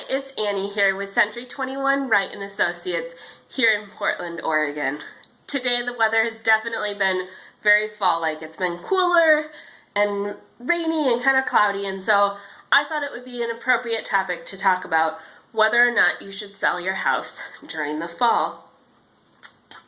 it's Annie here with Century 21 Wright & Associates here in Portland, Oregon. Today the weather has definitely been very fall-like. It's been cooler and rainy and kind of cloudy, and so I thought it would be an appropriate topic to talk about whether or not you should sell your house during the fall.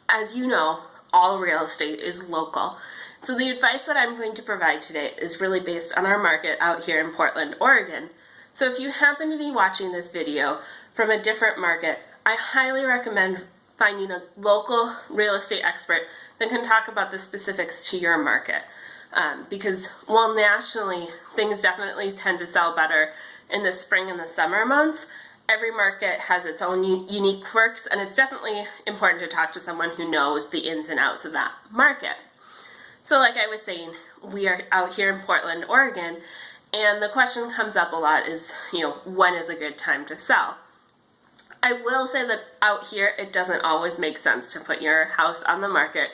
As you know, all real estate is local. So the advice that I'm going to provide today is really based on our market out here in Portland, Oregon. So if you happen to be watching this video from a different market, I highly recommend finding a local real estate expert that can talk about the specifics to your market. Because while nationally things definitely tend to sell better in the spring and the summer months, every market has its own unique quirks, and it's definitely important to talk to someone who knows the ins and outs of that market. So like I was saying, we are out here in Portland, Oregon, and the question comes up a lot is, when is a good time to sell? I will say that out here it doesn't always make sense to put your house on the market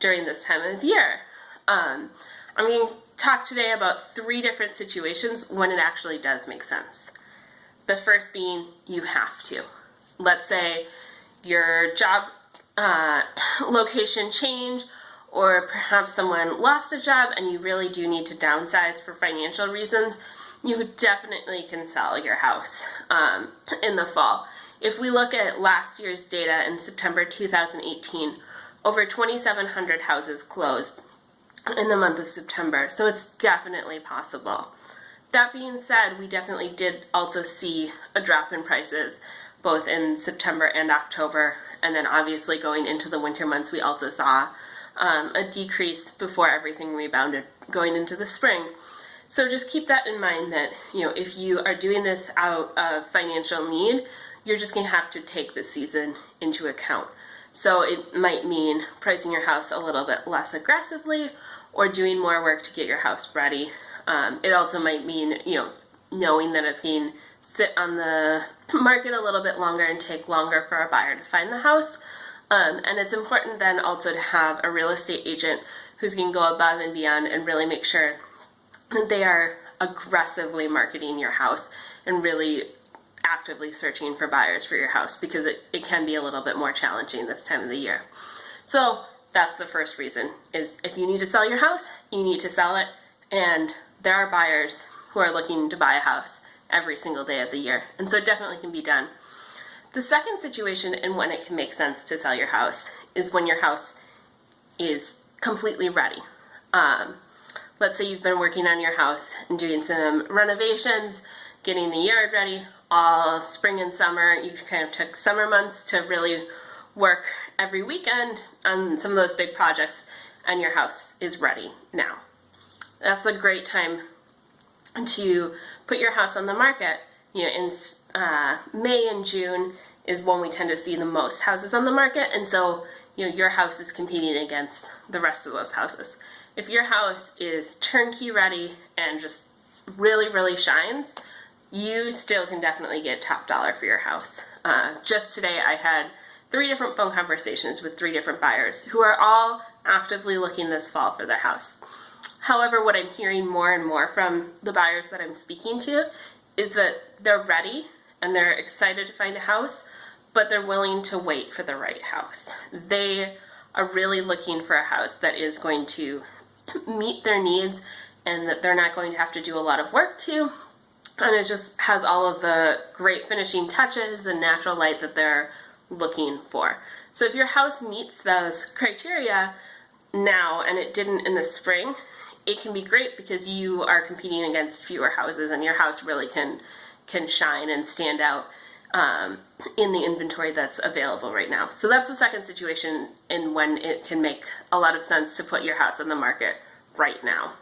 during this time of year. I'm going to talk today about 3 different situations when it actually does make sense. The first being you have to. Let's say your job location change, or perhaps someone lost a job and you really do need to downsize for financial reasons. You definitely can sell your house in the fall. If we look at last year's data in September 2018, over 2,700 houses closed in the month of September, so it's definitely possible. That being said, we definitely did also see a drop in prices both in September and October, and then obviously going into the winter months we also saw a decrease before everything rebounded going into the spring. So just keep that in mind that if you are doing this out of financial need, you're just going to have to take the season into account. So it might mean pricing your house a little bit less aggressively or doing more work to get your house ready. It also might mean knowing that it's going to sit on the market a little bit longer and take longer for a buyer to find the house. And it's important then also to have a real estate agent who's going to go above and beyond and really make sure that they are aggressively marketing your house and really actively searching for buyers for your house, because it can be a little bit more challenging this time of the year. So that's the first reason, is if you need to sell your house, you need to sell it, and there are buyers who are looking to buy a house every single day of the year, and so it definitely can be done. The second situation and when it can make sense to sell your house is when your house is completely ready. Let's say you've been working on your house and doing some renovations, getting the yard ready all spring and summer. You kind of took summer months to really work every weekend on some of those big projects, and your house is ready now. That's a great time to put your house on the market. In May and June is when we tend to see the most houses on the market, and so your house is competing against the rest of those houses. If your house is turnkey ready and just really, really shines, you still can definitely get top dollar for your house. Just today I had 3 different phone conversations with 3 different buyers who are all actively looking this fall for their house. However, what I'm hearing more and more from the buyers that I'm speaking to is that they're ready and they're excited to find a house, but they're willing to wait for the right house. They are really looking for a house that is going to meet their needs and that they're not going to have to do a lot of work to, and it just has all of the great finishing touches and natural light that they're looking for. So if your house meets those criteria now and it didn't in the spring, it can be great because you are competing against fewer houses and your house really can shine and stand out in the inventory that's available right now. So that's the second situation in when it can make a lot of sense to put your house on the market right now.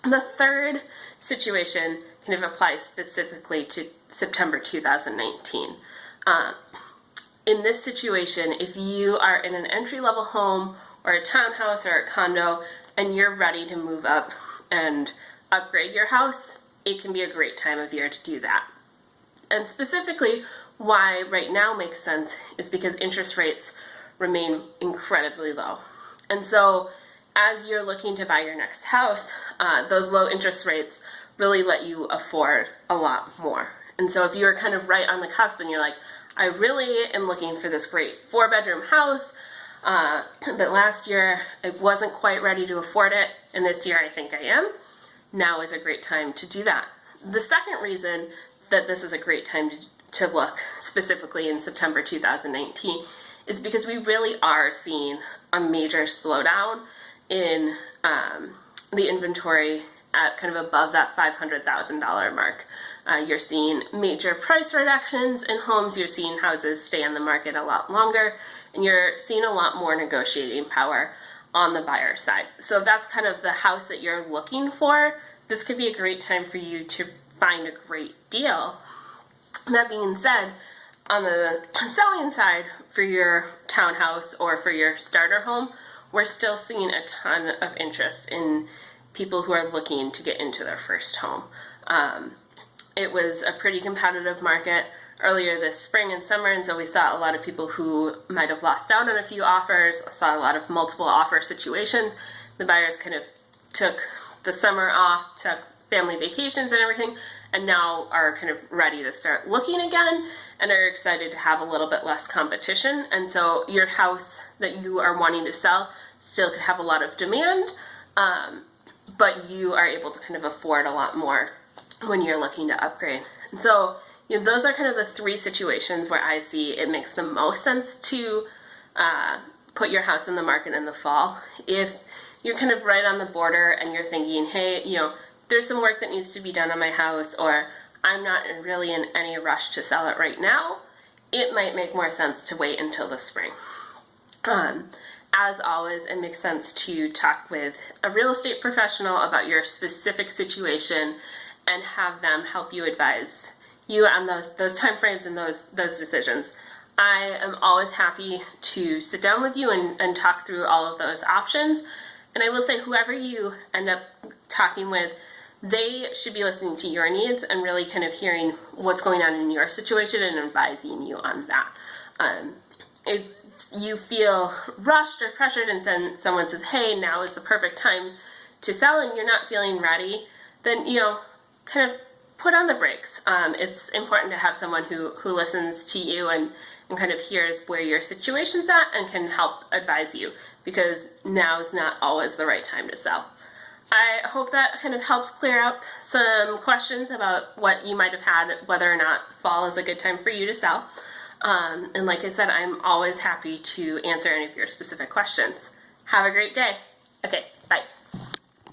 The third situation kind of applies specifically to September 2019. In this situation, if you are in an entry-level home or a townhouse or a condo and you're ready to move up and upgrade your house, it can be a great time of year to do that. And specifically, why right now makes sense is because interest rates remain incredibly low. And so as you're looking to buy your next house, those low interest rates really let you afford a lot more. And so if you're kind of right on the cusp and you're like, I really am looking for this great 4-bedroom house, but last year I wasn't quite ready to afford it, and this year I think I am, now is a great time to do that. The second reason that this is a great time to look specifically in September 2019 is because we really are seeing a major slowdown in the inventory at kind of above that $500,000 mark. You're seeing major price reductions in homes, you're seeing houses stay on the market a lot longer, and you're seeing a lot more negotiating power on the buyer side. So if that's kind of the house that you're looking for, this could be a great time for you to find a great deal. That being said, on the selling side for your townhouse or for your starter home, we're still seeing a ton of interest in people who are looking to get into their first home. It was a pretty competitive market earlier this spring and summer, and so we saw a lot of people who might have lost out on a few offers, saw a lot of multiple offer situations. The buyers kind of took the summer off, took family vacations and everything, and now are kind of ready to start looking again and are excited to have a little bit less competition. And so your house that you are wanting to sell still could have a lot of demand, but you are able to kind of afford a lot more when you're looking to upgrade. And so those are kind of the three situations where I see it makes the most sense to put your house in the market in the fall. If you're kind of right on the border and you're thinking, hey, there's some work that needs to be done on my house, or I'm not really in any rush to sell it right now, it might make more sense to wait until the spring. As always, it makes sense to talk with a real estate professional about your specific situation and have them help you advise you on those time frames and those decisions. I am always happy to sit down with you and talk through all of those options. And I will say, whoever you end up talking with, they should be listening to your needs and really kind of hearing what's going on in your situation and advising you on that. If you feel rushed or pressured and someone says, hey, now is the perfect time to sell, and you're not feeling ready, then, kind of put on the brakes. It's important to have someone who listens to you and kind of hears where your situation's at and can help advise you, because now is not always the right time to sell. I hope that kind of helps clear up some questions about what you might have had, whether or not fall is a good time for you to sell. And like I said, I'm always happy to answer any of your specific questions. Have a great day. Okay, bye.